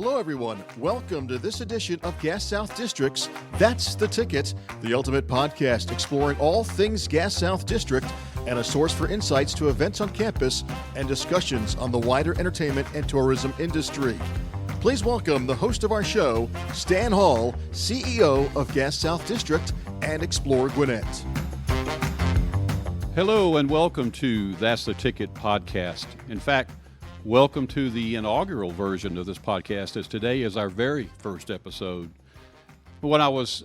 Hello, everyone. Welcome to this edition of Gas South District's That's the Ticket, the ultimate podcast exploring all things Gas South District and a source for insights to events on campus and discussions on the wider entertainment and tourism industry. Please welcome the host of our show, Stan Hall, CEO of Gas South District and Explore Gwinnett. Hello and welcome to That's the Ticket podcast. In fact, welcome to the inaugural version of this podcast, as today is our very first episode. When I was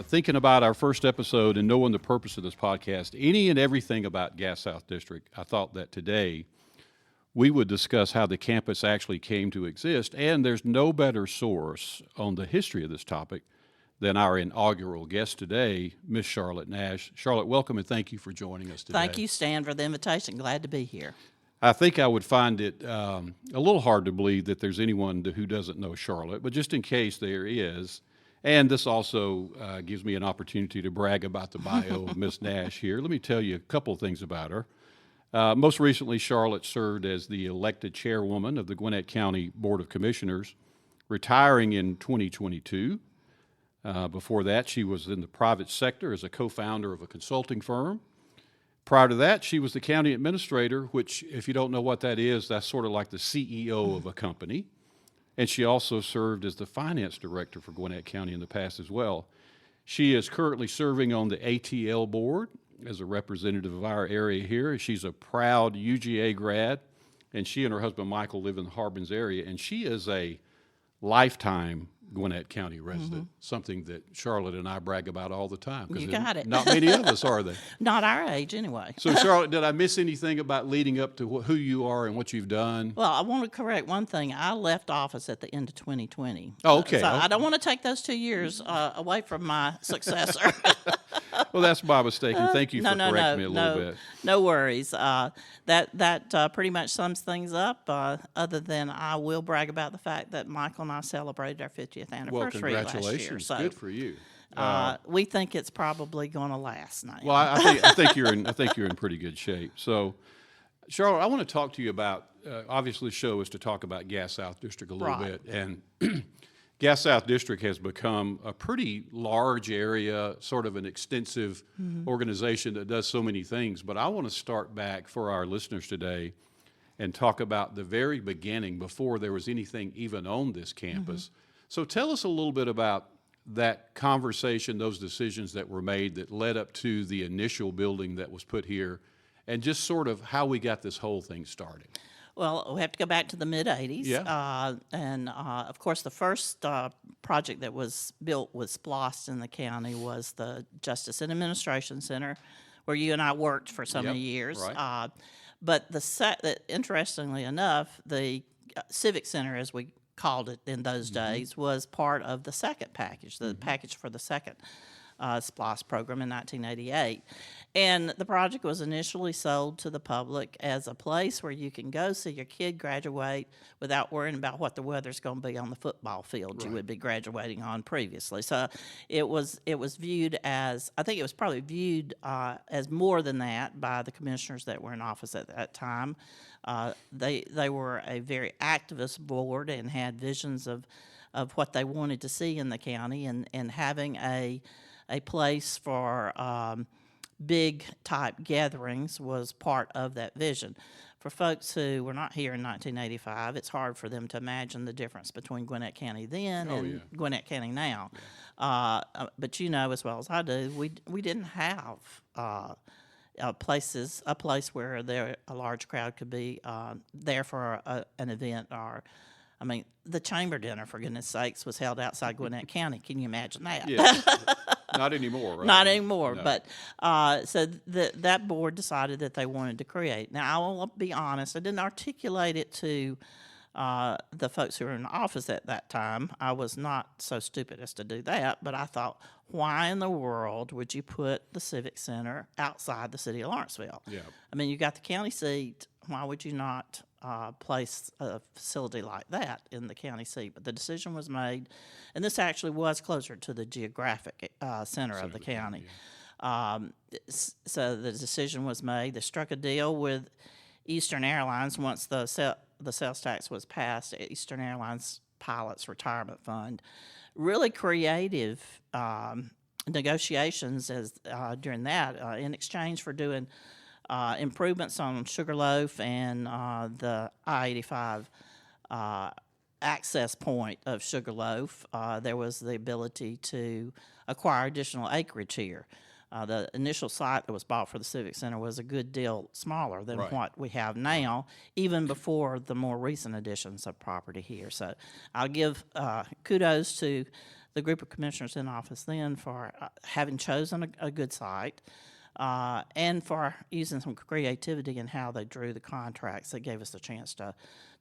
thinking about our first episode and knowing the purpose of this podcast, any and everything about Gas South District, I thought that today we would discuss how the campus actually came to exist, and there's no better source on the history of this topic than our inaugural guest today, Miss Charlotte Nash. Charlotte, welcome and thank you for joining us today. Thank you, Stan, for the invitation. Glad to be here. I think I would find it a little hard to believe that there's anyone who doesn't know Charlotte, but just in case there is, and this also gives me an opportunity to brag about the bio of Miss Nash here. Let me tell you a couple of things about her. Most recently, Charlotte served as the elected chairwoman of the Gwinnett County Board of Commissioners, retiring in 2022. Before that, she was in the private sector as a co-founder of a consulting firm. Prior to that, she was the county administrator, which, if you don't know what that is, that's sort of like the CEO of a company. And she also served as the finance director for Gwinnett County in the past as well. She is currently serving on the ATL board as a representative of our area here. She's a proud UGA grad, and she and her husband Michael live in the Harbins area, and she is a lifetime Gwinnett County resident, something that Charlotte and I brag about all the time. You got it. Not many of us are they? Not our age, anyway. So, Charlotte, did I miss anything about leading up to who you are and what you've done? Well, I want to correct one thing. I left office at the end of 2020. Oh, okay. So I don't want to take those 2 years away from my successor. Well, that's my mistake, and thank you for correcting me a little bit. No worries. That pretty much sums things up, other than I will brag about the fact that Michael and I celebrated our 50th anniversary Well, last year. congratulations. So, good for you. we think it's probably going to last now. Well, I think you're in pretty good shape. So, Charlotte, I want to talk to you about. Obviously, the show is to talk about Gas South District a little bit, and Gas South District has become a pretty large area, sort of an extensive organization that does so many things. But I want to start back for our listeners today and talk about the very beginning, before there was anything even on this campus. So tell us a little bit about that conversation, those decisions that were made that led up to the initial building that was put here, and just sort of how we got this whole thing started. Well, we have to go back to the mid-'80s. Yeah. Of course, the first project that was built with SPLOST in the county was the Justice and Administration Center, where you and I worked for so many years. Right. But interestingly enough, the Civic Center, as we called it in those days, was part of the second package, the package for the second SPLOST program in 1988. And the project was initially sold to the public as a place where you can go see your kid graduate without worrying about what the weather's going to be on the football field you would be graduating on previously. So it was viewed as, I think it was probably viewed as more than that by the commissioners that were in office at that time. They were a very activist board and had visions of what they wanted to see in the county, and having a place for big type gatherings was part of that vision. For folks who were not here in 1985, it's hard for them to imagine the difference between Gwinnett County then and Gwinnett County now. Yeah. But you know as well as I do, we didn't have a place where a large crowd could be there for an event. Or, I mean, the chamber dinner, for goodness sakes, was held outside Gwinnett County. Can you imagine that? Yeah. Not anymore, right? Not anymore. No. But so that board decided that they wanted to create. Now, I will be honest, I didn't articulate it to the folks who were in office at that time. I was not so stupid as to do that, but I thought, why in the world would you put the Civic Center outside the city of Lawrenceville? Yeah. I mean, you got the county seat. Why would you not place a facility like that in the county seat? But the decision was made, and this actually was closer to the geographic center of the county. Yeah. So the decision was made. They struck a deal with Eastern Airlines once the sales tax was passed. Eastern Airlines Pilots Retirement Fund. Really creative negotiations during that in exchange for doing improvements on Sugarloaf and the I-85 access point of Sugarloaf. There was the ability to acquire additional acreage here. The initial site that was bought for the Civic Center was a good deal smaller than Right. what we have now, even before the more recent additions of property here. So I'll give kudos to the group of commissioners in office then for having chosen a good site and for using some creativity in how they drew the contracts that gave us the chance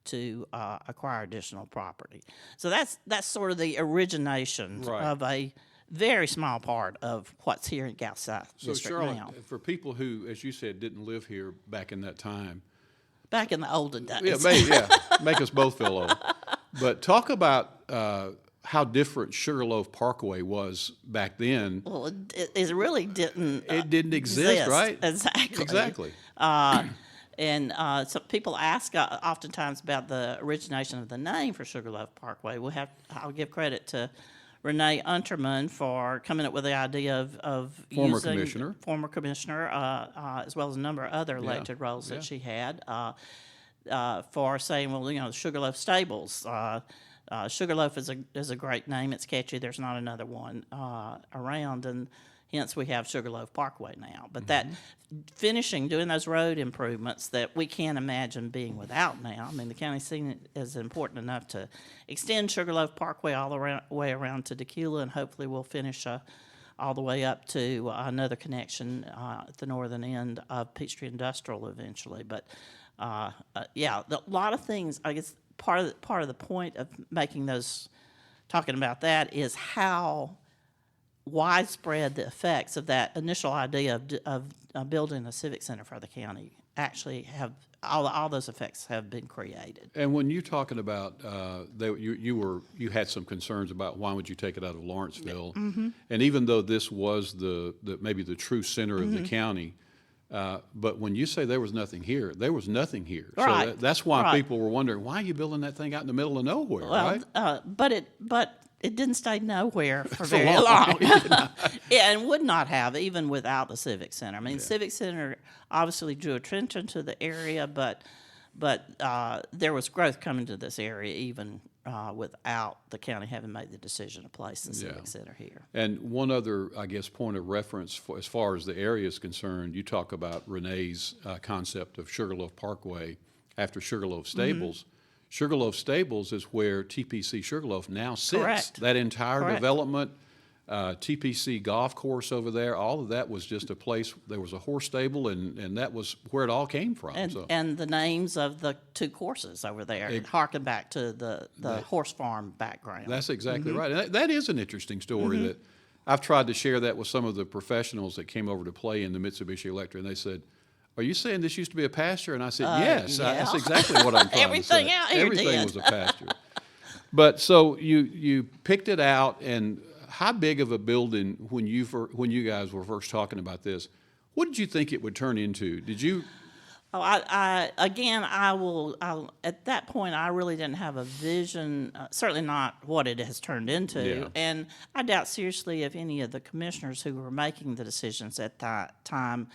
to acquire additional property. So that's sort of the origination Right. of a very small part of what's here in Gulf South So District Charlotte, now. for people who, as you said, didn't live here back in that time, Back in the olden days. make us both feel old. But talk about how different Sugarloaf Parkway was back then. Well, it really didn't. It didn't exist, right? Exactly. Exactly. And so people ask oftentimes about the origination of the name for Sugarloaf Parkway. I'll give credit to Renee Unterman for coming up with the idea of Former using commissioner. as well as a number of other elected roles that she had, for saying, well, the Sugarloaf Stables. Sugarloaf is a great name. It's catchy. There's not another one around, and hence we have Sugarloaf Parkway now. But that doing those road improvements that we can't imagine being without now. I mean, the county's seen it as important enough to extend Sugarloaf Parkway all the way around to Tequila, and hopefully we'll finish all the way up to another connection at the northern end of Peachtree Industrial eventually. But a lot of things. I guess part of the point of talking about that is how widespread the effects of that initial idea of building a civic center for the county actually have. All those effects have been created. And when you're talking about you had some concerns about why would you take it out of Lawrenceville, and even though this was maybe the true center of the county, but when you say there was nothing here, there was nothing here. Right. So that's why Right. people were wondering, why are you building that thing out in the middle of nowhere, right? But it didn't stay nowhere for So very long. long. Yeah, and would not have even without the Civic Center. I mean, Civic Center obviously drew attention to the area, but there was growth coming to this area even without the county having made the decision to place the Civic Center here. And one other, I guess, point of reference as far as the area is concerned, you talk about Renee's concept of Sugarloaf Parkway after Sugarloaf Stables. Sugarloaf Stables is where TPC Sugarloaf now sits. Correct. That entire Correct. development, TPC golf course over there, all of that was just a place. There was a horse stable, and that was where it all came from. And the names of the two courses over there harken back to the horse farm background. That's exactly right. And that is an interesting story that I've tried to share that with some of the professionals that came over to play in the Mitsubishi Electric, and they said, "Are you saying this used to be a pasture?" And I said, "Yes, yeah. that's exactly what I'm trying Everything to say. out here Everything did. was a pasture." But so you picked it out, and how big of a building when you guys were first talking about this? What did you think it would turn into? Did you? Oh, at that point, I really didn't have a vision, certainly not what it has turned into. Yeah. And I doubt seriously if any of the commissioners who were making the decisions at that time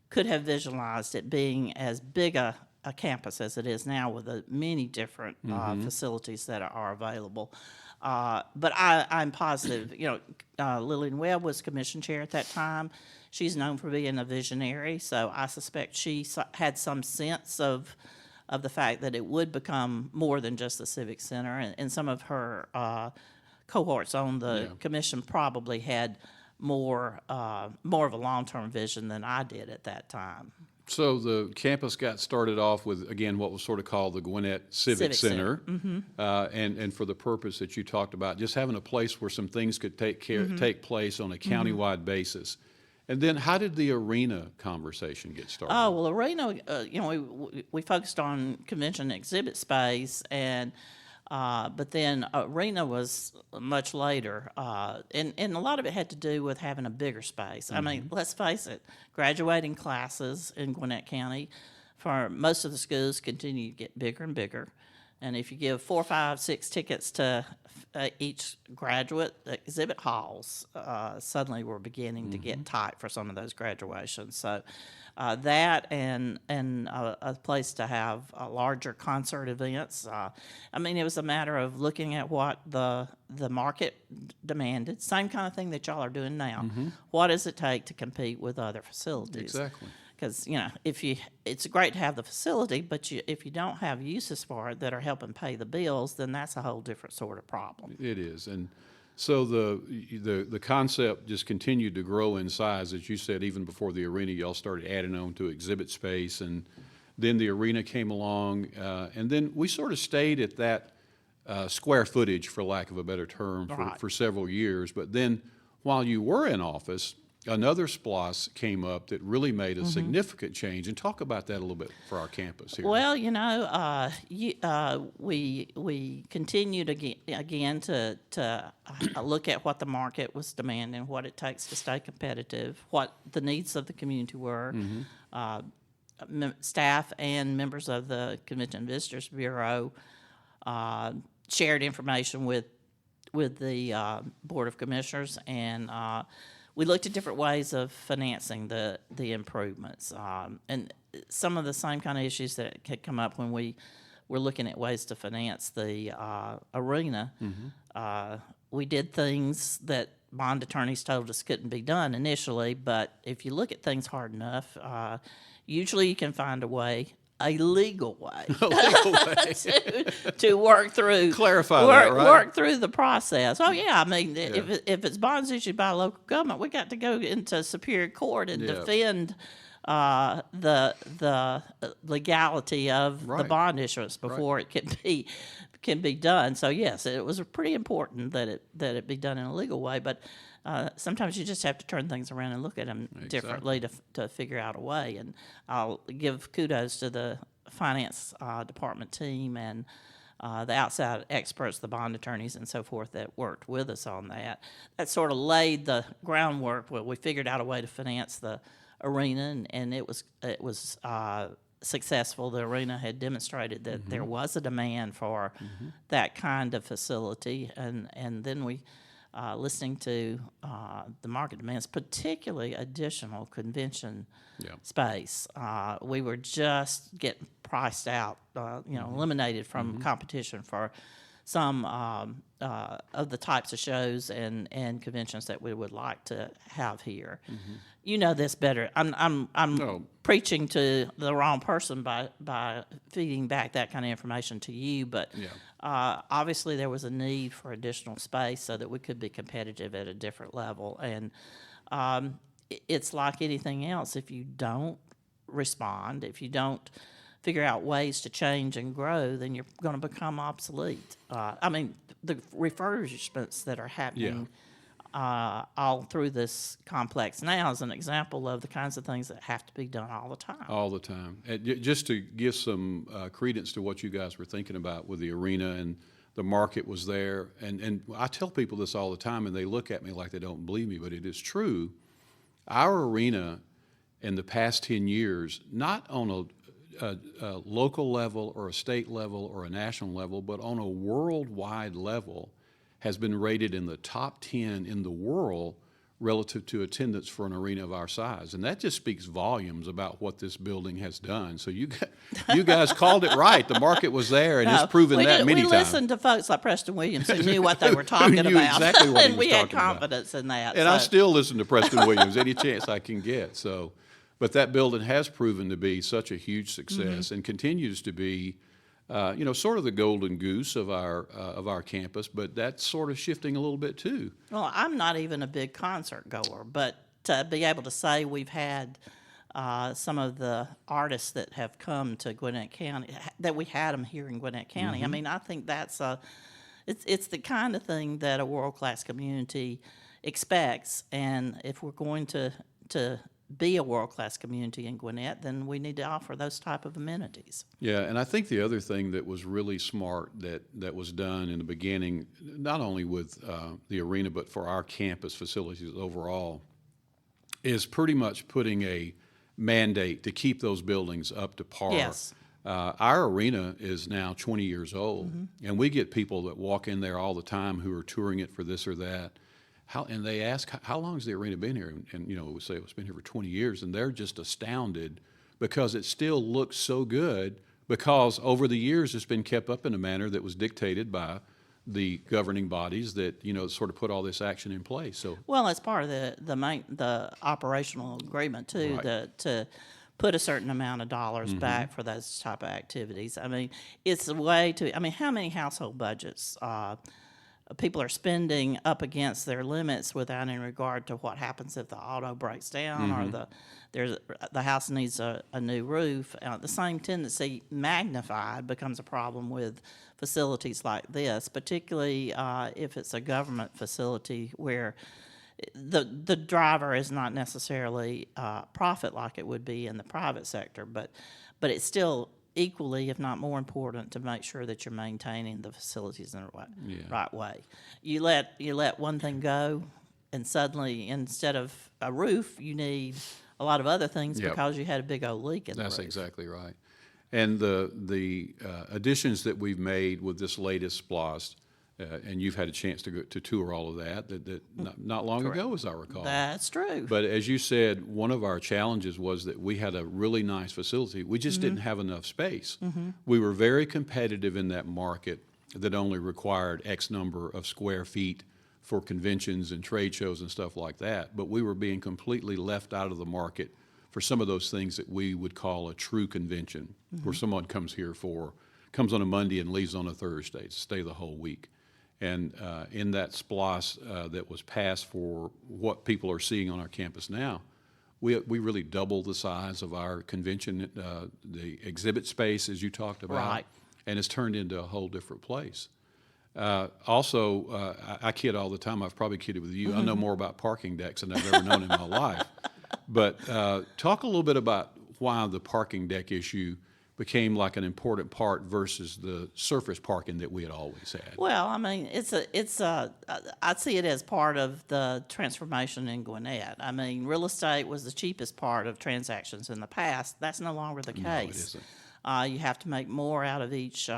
could have visualized it being as big a campus as it is now with the many different facilities that are available. But I'm positive, Lillian Webb was commission chair at that time. She's known for being a visionary, so I suspect she had some sense of the fact that it would become more than just the Civic Center, and some of her cohorts on the commission probably had more of a long-term vision than I did at that time. So the campus got started off with, again, what was sort of called the Gwinnett Civic Center, and for the purpose that you talked about, just having a place where some things could take place on a countywide basis. And then how did the arena conversation get started? Oh, well, arena, we focused on convention exhibit space, and but then arena was much later, and a lot of it had to do with having a bigger space. I mean, let's face it, graduating classes in Gwinnett County for most of the schools continue to get bigger and bigger. And if you give 4, 5, 6 tickets to each graduate, exhibit halls suddenly were beginning to get tight for some of those graduations. So that and a place to have larger concert events. I mean, it was a matter of looking at what the market demanded. Same kind of thing that y'all are doing now. What does it take to compete with other facilities? Exactly. Because it's great to have the facility, but if you don't have uses for it that are helping pay the bills, then that's a whole different sort of problem. It is, and so the concept just continued to grow in size, as you said. Even before the arena, y'all started adding on to exhibit space, and then the arena came along, and then we sort of stayed at that square footage, for lack of a better term, for several years. But then, while you were in office, another SPLOS came up that really made a significant change. And talk about that a little bit for our campus here. Well, we continued again to look at what the market was demanding, what it takes to stay competitive, what the needs of the community were. Staff and members of the Convention and Visitors Bureau shared information with the Board of Commissioners, and we looked at different ways of financing the improvements, and some of the same kind of issues that had come up when we were looking at ways to finance the arena. We did things that bond attorneys told us couldn't be done initially, but if you look at things hard enough, usually you can find a legal way, to work through. Clarify that, right? Work through the process. Oh yeah, I mean, if it's bonds issued by a local government, we got to go into Superior Court and defend the legality of the bond issuance before it can be done. So yes, it was pretty important that it be done in a legal way, but. Sometimes you just have to turn things around and look at them differently to figure out a way. And I'll give kudos to the finance department team and the outside experts, the bond attorneys and so forth that worked with us on that. That sort of laid the groundwork. Well, we figured out a way to finance the arena, and it was successful. The arena had demonstrated that there was a demand for that kind of facility, and then we. Listening to the market demands, particularly additional convention space. We were just getting priced out, eliminated from competition for some of the types of shows and conventions that we would like to have here. You know this better. I'm preaching to the wrong person by feeding back that kind of information to you, but obviously there was a need for additional space so that we could be competitive at a different level. And it's like anything else. If you don't respond, if you don't figure out ways to change and grow, then you're going to become obsolete. I mean, the refurbishments that are happening all through this complex now is an example of the kinds of things that have to be done all the time. All the time. Just to give some credence to what you guys were thinking about with the arena, and the market was there. And I tell people this all the time, and they look at me like they don't believe me, but it is true. Our arena in the past 10 years, not on a local level or a state level or a national level, but on a worldwide level, has been rated in the top 10 in the world relative to attendance for an arena of our size. And that just speaks volumes about what this building has done. So you guys called it right. The market was there, and it's proven that many times. We listened to folks like Preston Williams who knew what they were talking about. Exactly what he and was we had talking about. confidence in that. And I still listen to Preston Williams any chance I can get. So, but that building has proven to be such a huge success and continues to be sort of the golden goose of our campus, but that's sort of shifting a little bit too. Well, I'm not even a big concert goer, but to be able to say we've had some of the artists that have come to Gwinnett County, that we had them here in Gwinnett County. I mean, I think that's it's the kind of thing that a world-class community expects, and if we're going to be a world-class community in Gwinnett, then we need to offer those type of amenities. Yeah, and I think the other thing that was really smart that was done in the beginning, not only with the arena but for our campus facilities overall, is pretty much putting a mandate to keep those buildings up to par. Yes. Our arena is now 20 years old, and we get people that walk in there all the time who are touring it for this or that. And they ask, how long has the arena been here? And we say it's been here for 20 years, and they're just astounded because it still looks so good, because over the years it's been kept up in a manner that was dictated by the governing bodies that sort of put all this action in place. So Well, it's part of the operational agreement too, Right. to put a certain amount of dollars back for those type of activities. I mean, it's a way to. I mean, how many household budgets people are spending up against their limits without any regard to what happens if the auto breaks down or the house needs a new roof. The same tendency magnified becomes a problem with facilities like this, particularly if it's a government facility where the driver is not necessarily profit like it would be in the private sector, but it's still equally, if not more important, to make sure that you're maintaining the facilities in the right way. You let one thing go, and suddenly instead of a roof, you need a lot of other things Yep. because you had a big old leak in the That's roof. exactly right. And the additions that we've made with this latest SPLOST, and you've had a chance to tour all of that not long ago, as I recall. That's true. But as you said, one of our challenges was that we had a really nice facility. We just didn't have enough space. We were very competitive in that market that only required X number of square feet for conventions and trade shows and stuff like that. But we were being completely left out of the market for some of those things that we would call a true convention, where someone comes on a Monday and leaves on a Thursday to stay the whole week. And in that SPLOS that was passed for what people are seeing on our campus now, we really doubled the size of our convention, the exhibit space, as you talked about, Right. and it's turned into a whole different place. Also, I kid all the time. I've probably kidded with you. I know more about parking decks than I've ever known in my life. But talk a little bit about why the parking deck issue became like an important part versus the surface parking that we had always had. Well, I mean, I see it as part of the transformation in Gwinnett. I mean, real estate was the cheapest part of transactions in the past. That's no longer the case. No, it isn't. You have to make more out of each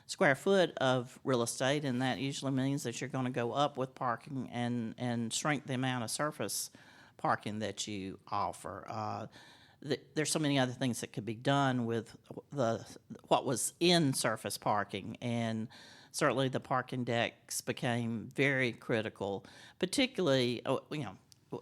square foot of real estate, and that usually means that you're going to go up with parking and shrink the amount of surface parking that you offer. There's so many other things that could be done with what was in surface parking, and certainly the parking decks became very critical, particularly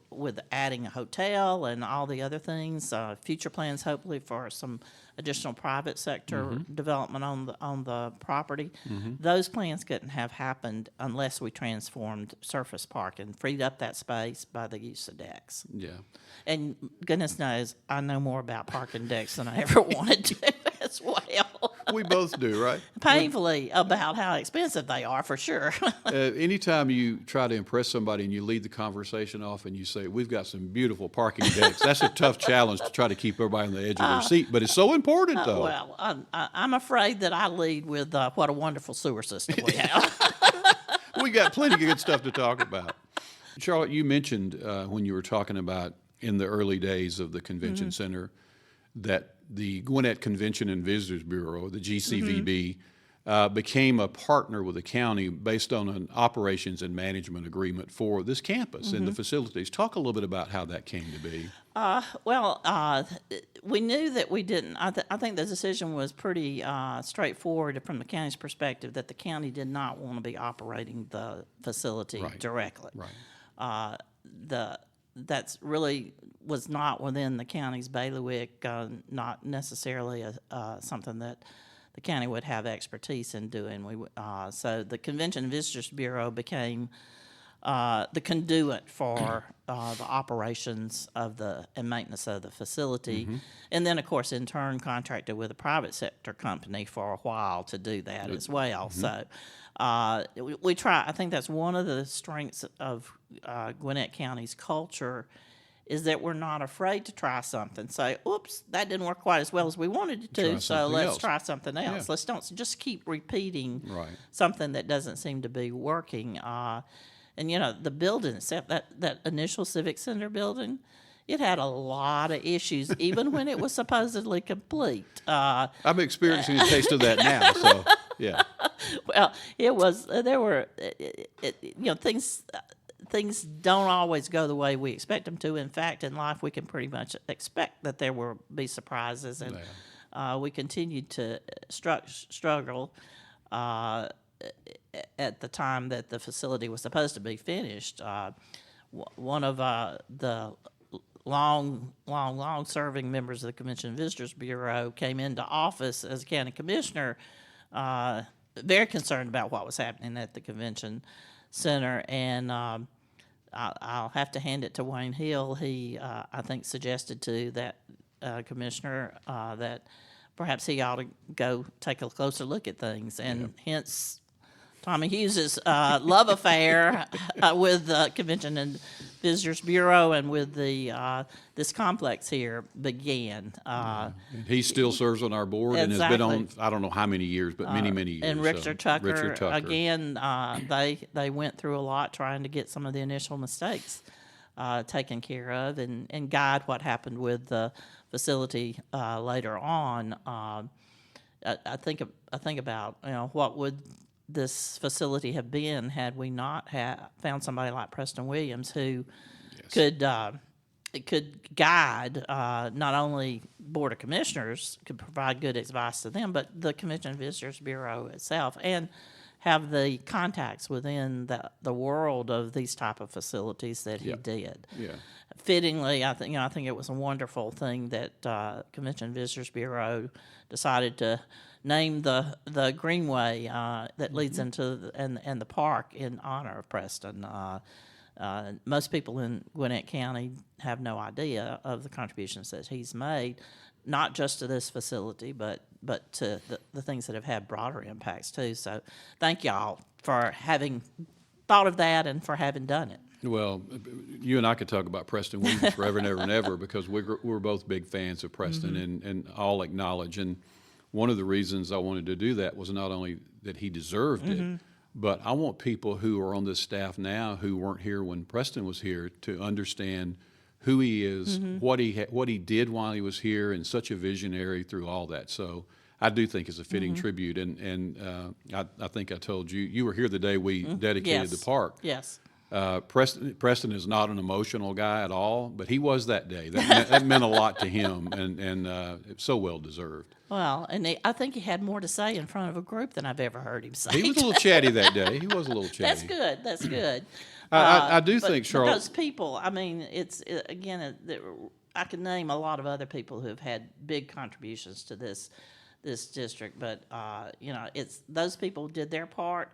with adding a hotel and all the other things. Future plans, hopefully, for some additional private sector development on the property. Those plans couldn't have happened unless we transformed surface parking, freed up that space by the use of decks. Yeah. And goodness knows, I know more about parking decks than I ever wanted to as well. We both do, right? Painfully about how expensive they are, for sure. Anytime you try to impress somebody and you lead the conversation off and you say, we've got some beautiful parking decks, that's a tough challenge to try to keep everybody on the edge of their seat. But it's so important, though. Well, I'm afraid that I lead with what a wonderful sewer system we have. We got plenty of good stuff to talk about. Charlotte, you mentioned when you were talking about in the early days of the convention center that the Gwinnett Convention and Visitors Bureau, the GCVB, became a partner with the county based on an operations and management agreement for this campus and the facilities. Talk a little bit about how that came to be. We knew that we didn't. I think the decision was pretty straightforward from the county's perspective, that the county did not want to be operating the facility Right. directly. Right. That's really was not within the county's bailiwick, not necessarily something that the county would have expertise in doing. So the Convention and Visitors Bureau became the conduit for the operations of and maintenance of the facility, and then of course in turn contracted with a private sector company for a while to do that as well. So we try. I think that's one of the strengths of Gwinnett County's culture, is that we're not afraid to try something. Say, oops, that didn't work quite as well as we wanted it to, so let's try something else. Yeah. Let's don't just keep repeating Right. something that doesn't seem to be working. And the building itself, that initial Civic Center building, it had a lot of issues, even when it was supposedly complete. I'm experiencing a taste of that now, so yeah. Well, it was. There were, things don't always go the way we expect them to. In fact, in life, we can pretty much expect that there will be surprises, and we continued to struggle at the time that the facility was supposed to be finished. One of the long-serving members of the Convention and Visitors Bureau came into office as a county commissioner, very concerned about what was happening at the convention center, and I'll have to hand it to Wayne Hill. He, I think, suggested to that commissioner that perhaps he ought to go take a closer look at things, and hence Tommy Hughes's love affair with the Convention and Visitors Bureau and with the this complex here began. He still serves on our board and has been on, Exactly. I don't know how many years, but many years. And Richard Tucker, Richard Tucker. again, they went through a lot trying to get some of the initial mistakes taken care of and guide what happened with the facility later on. I think about, what would this facility have been had we not found somebody like Preston Williams who could guide not only Board of Commissioners, could provide good advice to them, but the Convention and Visitors Bureau itself, and have the contacts within the world of these type of facilities that he did. Yeah. Fittingly, I think it was a wonderful thing that Convention and Visitors Bureau decided to name the greenway that leads into and the park in honor of Preston. Most people in Gwinnett County have no idea of the contributions that he's made, not just to this facility, but to the things that have had broader impacts too. So thank y'all for having thought of that and for having done it. Well, you and I could talk about Preston Williams forever and ever and ever, because we're both big fans of Preston and all acknowledge. And one of the reasons I wanted to do that was not only that he deserved it, but I want people who are on this staff now who weren't here when Preston was here to understand who he is, what he did while he was here, and such a visionary through all that. So I do think it's a fitting tribute. And I think I told you, you were here the day we dedicated the park. Yes. Preston is not an emotional guy at all, but he was that day. That meant a lot to him, and it's so well deserved. Well, and I think he had more to say in front of a group than I've ever heard him say. He was a little chatty that day. He was a little chatty. That's good. That's good. I do But think, Charlotte. those people, I mean, I can name a lot of other people who have had big contributions to this district, but it's those people did their part.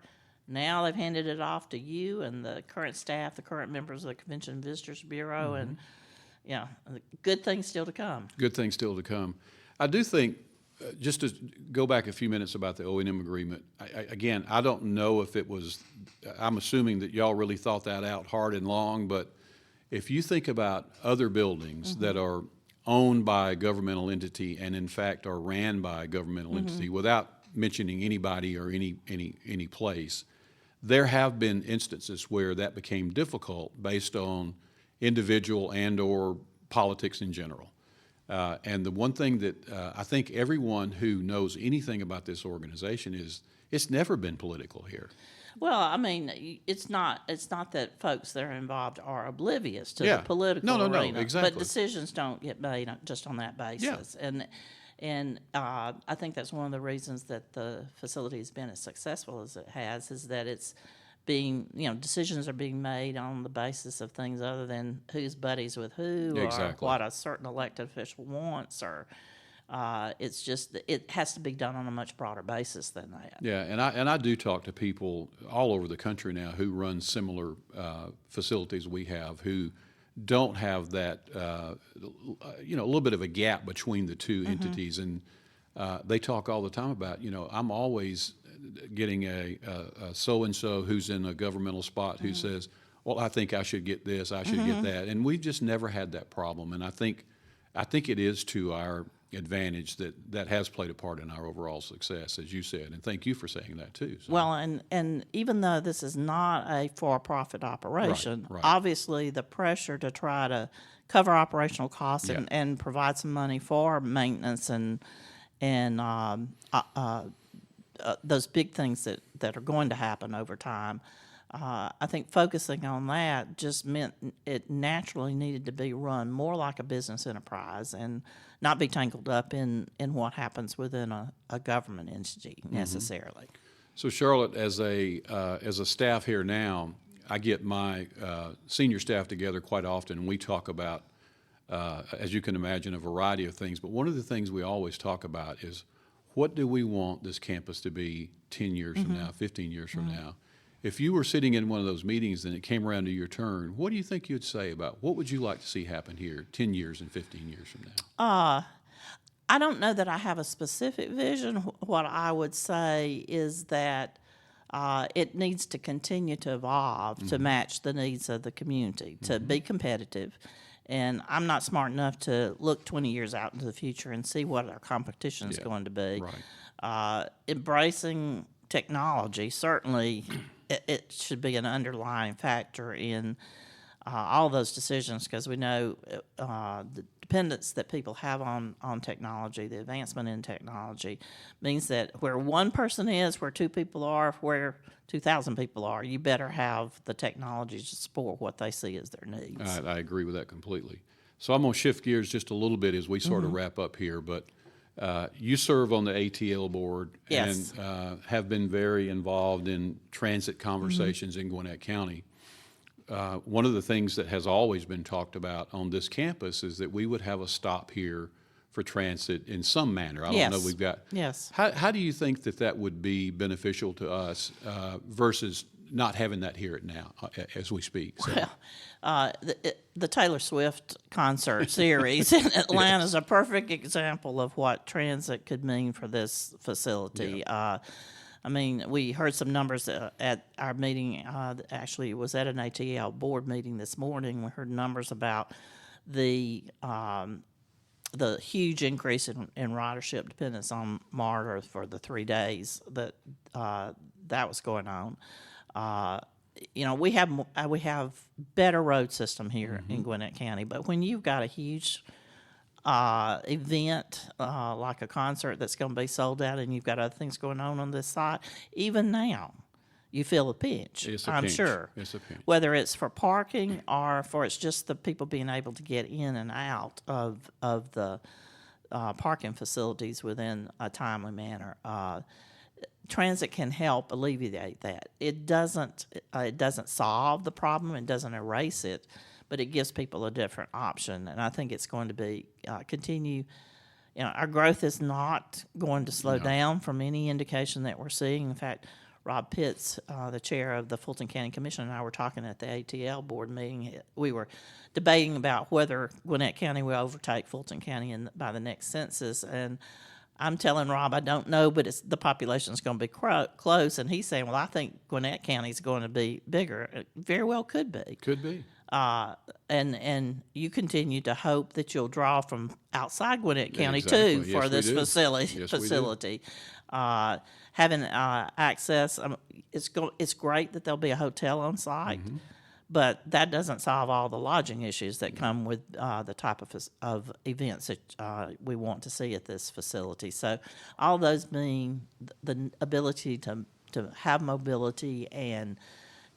Now they've handed it off to you and the current staff, the current members of the Convention and Visitors Bureau, and good things still to come. Good things still to come. I do think, just to go back a few minutes about the O&M agreement, again, I don't know if it was, I'm assuming that y'all really thought that out hard and long, but if you think about other buildings that are owned by a governmental entity and in fact are ran by a governmental entity, without mentioning anybody or any place, there have been instances where that became difficult based on individual and or politics in general. And the one thing that I think everyone who knows anything about this organization is it's never been political here. Well, I mean, it's not that folks that are involved are oblivious to the political arena. No, exactly. But decisions don't get made just on that basis. And I think that's one of the reasons that the facility has been as successful as it has, is that it's being, decisions are being made on the basis of things other than who's buddies with who or what a certain elected official wants, or it's just, it has to be done on a much broader basis than that. Yeah, and I do talk to people all over the country now who run similar facilities we have, who don't have that, a little bit of a gap between the two entities. And they talk all the time about, I'm always getting a so-and-so who's in a governmental spot who says, well, I think I should get this, I should get that. And we've just never had that problem. And I think it is to our advantage that has played a part in our overall success, as you said. And thank you for saying that too. So. Well, and even though this is not a for-profit operation, Right. obviously the pressure to try to cover operational costs Yeah. and provide some money for maintenance and those big things that are going to happen over time. I think focusing on that just meant it naturally needed to be run more like a business enterprise and not be tangled up in what happens within a government entity necessarily. So Charlotte, as a staff here now, I get my senior staff together quite often, and we talk about, as you can imagine, a variety of things. But one of the things we always talk about is, what do we want this campus to be 10 years from now, 15 years from now? If you were sitting in one of those meetings and it came around to your turn, what do you think you'd say about what would you like to see happen here 10 years and 15 years from now? I don't know that I have a specific vision. What I would say is that it needs to continue to evolve to match the needs of the community, to be competitive. And I'm not smart enough to look 20 years out into the future and see what our competition is going to be. Right. Embracing technology, certainly it should be an underlying factor in all those decisions, because we know the dependence that people have on technology, the advancement in technology, means that where one person is, where two people are, where 2,000 people are, you better have the technology to support what they see as their needs. I agree with that completely. So I'm going to shift gears just a little bit as we sort of wrap up here, but you serve on the ATL board Yes. and have been very involved in transit conversations in Gwinnett County. One of the things that has always been talked about on this campus is that we would have a stop here for transit in some manner. I don't know, we've got. Yes. How do you think that would be beneficial to us versus not having that here now as we speak? So. Well, the Taylor Swift concert series in Atlanta is a perfect example of what transit could mean for this facility. Yeah. I mean, we heard some numbers at our meeting. Actually, it was at an ATL board meeting this morning. We heard numbers about the huge increase in ridership dependence on MARTA for the 3 days that was going on. We have better road system here in Gwinnett County, but when you've got a huge event like a concert that's going to be sold out, and you've got other things going on this site, even now, you feel a pinch. I'm sure. It's a pinch. Whether it's for parking or for it's just the people being able to get in and out of the parking facilities within a timely manner. Transit can help alleviate that. It doesn't solve the problem. It doesn't erase it, but it gives people a different option. And I think it's going to be continue. Our growth is not going to slow down from any indication that we're seeing. In fact, Rob Pitts, the chair of the Fulton County Commission, and I were talking at the ATL board meeting. We were debating about whether Gwinnett County will overtake Fulton County by the next census, and I'm telling Rob I don't know, but the population is going to be close, and he's saying, well, I think Gwinnett County is going to be bigger. It very well could be. Could be. And you continue to hope that you'll draw from outside Gwinnett County Exactly. too for Yes, this we do. facility. Yes, we do. Having access, it's great that there'll be a hotel on site, but that doesn't solve all the lodging issues that come with the type of events that we want to see at this facility. So all those mean the ability to have mobility and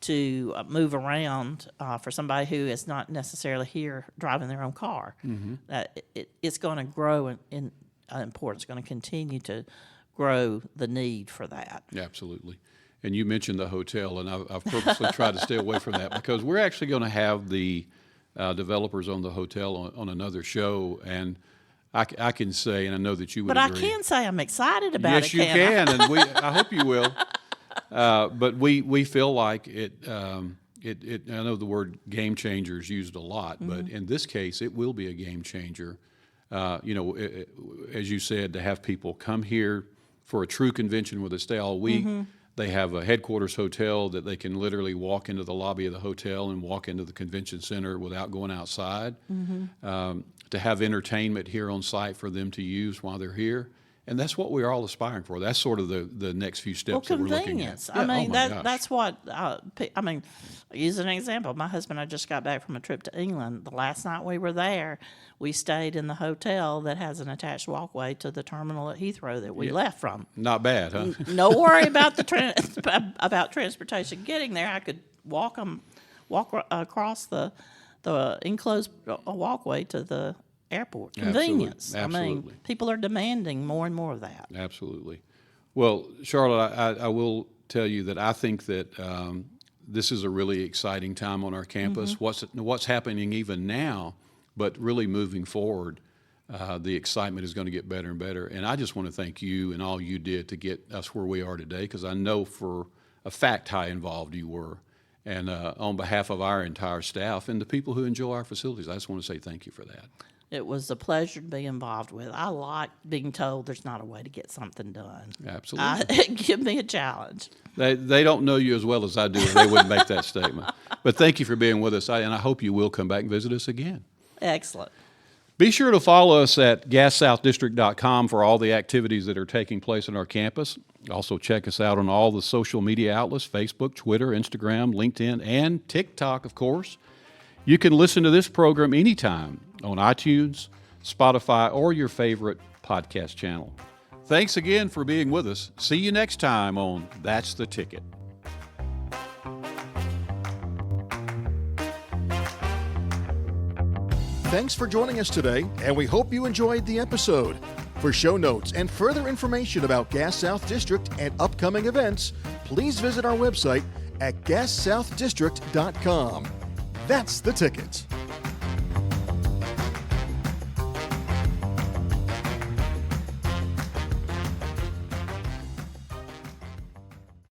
to move around for somebody who is not necessarily here driving their own car. It's going to grow in importance. It's going to continue to grow the need for that. Yeah, absolutely. And you mentioned the hotel, and I've purposely tried to stay away from that because we're actually going to have the developers on the hotel on another show, and I can say, and I know that you would But agree. I can say I'm excited about yes, it. you can, and I hope you will. But we feel like it. I know the word game changer is used a lot, but in this case, it will be a game changer. As you said, to have people come here for a true convention where they stay all week, They have a headquarters hotel that they can literally walk into the lobby of the hotel and walk into the convention center without going outside. To have entertainment here on site for them to use while they're here. And that's what we're all aspiring for. That's sort of the next few steps that we're looking at. Convenience. Yeah, I mean, oh my gosh. that's what, I mean, use an example. My husband and I just got back from a trip to England. The last night we were there, we stayed in the hotel that has an attached walkway to the terminal at Heathrow that we left from. Not bad, huh? No worry about about transportation getting there. I could walk across the enclosed walkway to the airport. Convenience. Absolutely. I mean, people are demanding more and more of that. Absolutely. Well, Charlotte, I will tell you that I think that this is a really exciting time on our campus. What's happening even now, but really moving forward, the excitement is going to get better and better. And I just want to thank you and all you did to get us where we are today, because I know for a fact how involved you were. And on behalf of our entire staff and the people who enjoy our facilities, I just want to say thank you for that. It was a pleasure to be involved with. I like being told there's not a way to get something done. Absolutely. Give me a challenge. They don't know you as well as I do, or they wouldn't make that statement. But thank you for being with us, and I hope you will come back and visit us again. Excellent. Be sure to follow us at gassouthdistrict.com for all the activities that are taking place on our campus. Also check us out on all the social media outlets, Facebook, Twitter, Instagram, LinkedIn, and TikTok, of course. You can listen to this program anytime on iTunes, Spotify, or your favorite podcast channel. Thanks again for being with us. See you next time on That's the Ticket. Thanks for joining us today, and we hope you enjoyed the episode. For show notes and further information about Gas South District and upcoming events, please visit our website at gassouthdistrict.com. That's the Ticket.